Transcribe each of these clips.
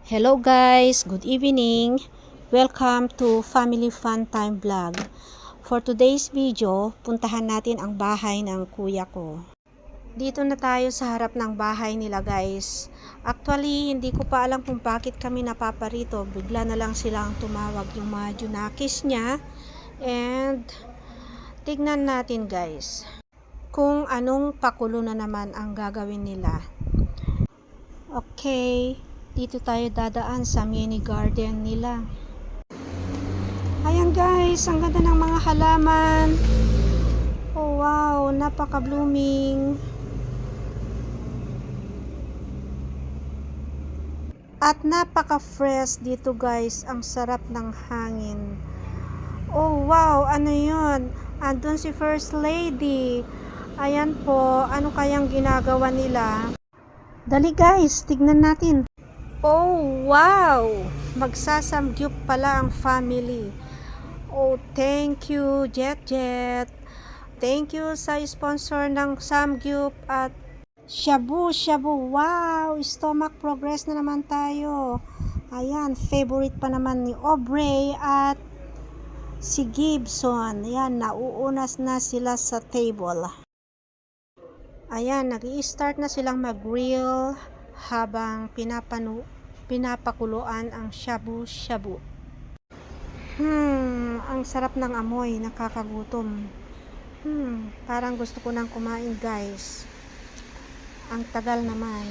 Hello guys, good evening. Welcome to Family Fun Time Vlog. For today's video, puntahan natin ang bahay ng kuya ko. Dito na tayo sa harap ng bahay nila guys. Actually, hindi ko pa alam kung bakit kami napaparito. Bigla na lang silang tumawag yung mga junakis niya. And tignan natin guys kung anong pakulo na naman ang gagawin nila. Okay, dito tayo dadaan sa mini garden nila. Ayan guys, ang ganda ng mga halaman. Oh wow, napaka blooming. At napaka fresh dito guys, ang sarap ng hangin. Oh wow, ano yun? Andun si First Lady. Ayan po, ano kayang ginagawa nila? Dali guys, tignan natin. Oh wow, magsasamgyup pala ang family. Oh, thank you Jet Jet. Thank you sa sponsor ng samgyup at shabu shabu. Wow, stomach progress na naman tayo. Ayan, favorite pa naman ni Aubrey at si Gibson. Ayan, nauunas na sila sa table. Ayan, nag-i-start na silang mag-grill habang pinapakuluan ang shabu-shabu. Ang sarap ng amoy, nakakagutom. Parang gusto ko nang kumain guys. Ang tagal naman.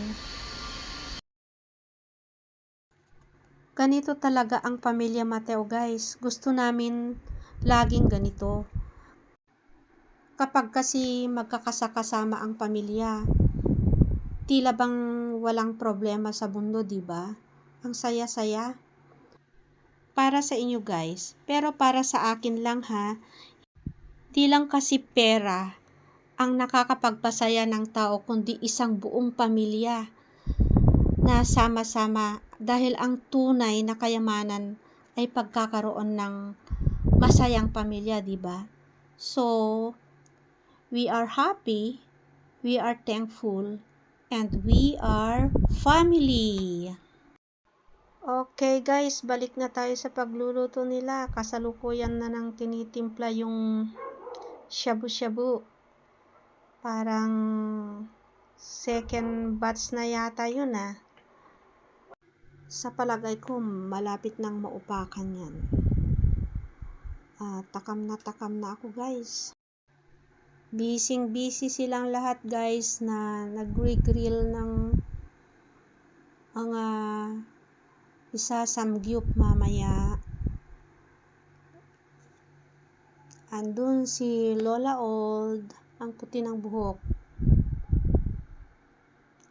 Ganito talaga ang pamilya Mateo guys. Gusto namin laging ganito. Kapag kasi magkakasama ang pamilya, tila bang walang problema sa mundo, di ba? Ang saya-saya. Para sa inyo guys, pero para sa akin lang ha. Di lang kasi pera ang nakakapagpasaya ng tao, kundi isang buong pamilya na sama-sama, dahil ang tunay na kayamanan ay pagkakaroon ng masayang pamilya, di ba? So, we are happy, we are thankful, and we are family. Okay guys, balik na tayo sa pagluluto nila. Kasalukuyan na nang tinitimpla yung shabu-shabu. Parang second batch na yata yun ah. Sa palagay ko, malapit nang maupakan yan. Takam na ako guys. Busy silang lahat guys na nagre-grill ng mga isasamgyup mamaya. Andun si Lola Old, ang puti ng buhok.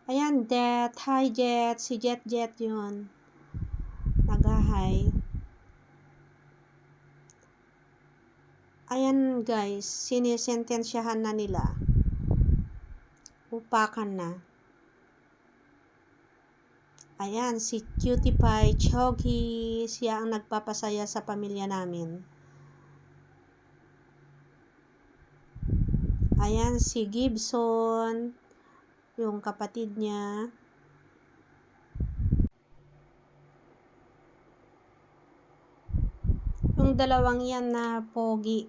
Ayan, Jet. Hi Jet. Si Jet yun. Nag-hi. Ayan guys, sinisentensyahan na nila. Upakan na. Ayan, si Cutie Pie Choggy. Siya ang nagpapasaya sa pamilya namin. Ayan, si Gibson. Yung kapatid niya. Yung dalawang yan na pogi.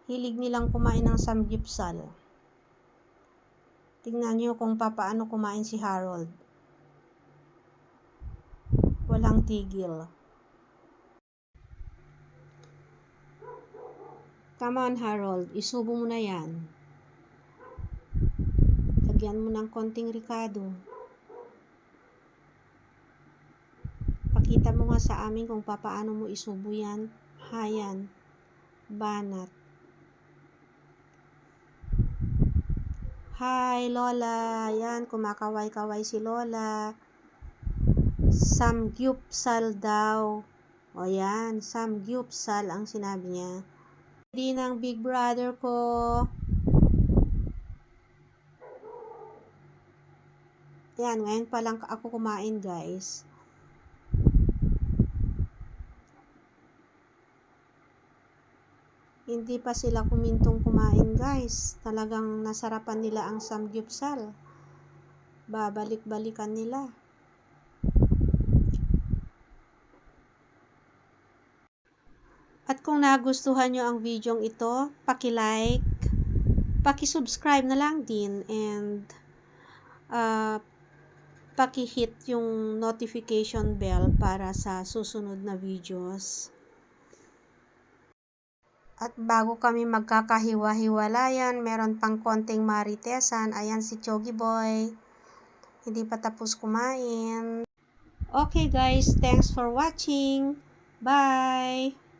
Hilig nilang kumain ng samgyupsal. Tingnan nyo kung paano kumain si Harold. Walang tigil. Come on Harold, isubo mo na yan. Lagyan mo ng konting ricado. Pakita mo nga sa amin kung paano mo isubo yan. Hayan. Banat. Hi Lola. Yan, kumakaway-kaway si Lola. Samgyupsal daw. O yan, samgyupsal ang sinabi niya. Hindi ng big brother ko. Yan, ngayon pa lang ako kumain guys. Hindi pa sila kumintong kumain guys. Talagang nasarapan nila ang samgyupsal. Babalik-balikan nila. At kung nagustuhan nyo ang video ito, paki-like, paki-subscribe na lang din, and paki-hit yung notification bell para sa susunod na videos. At bago kami magkakahiwa-hiwalayan, meron pang konting maritesan. Ayan si Chogi Boy. Hindi pa tapos kumain. Okay guys, thanks for watching. Bye!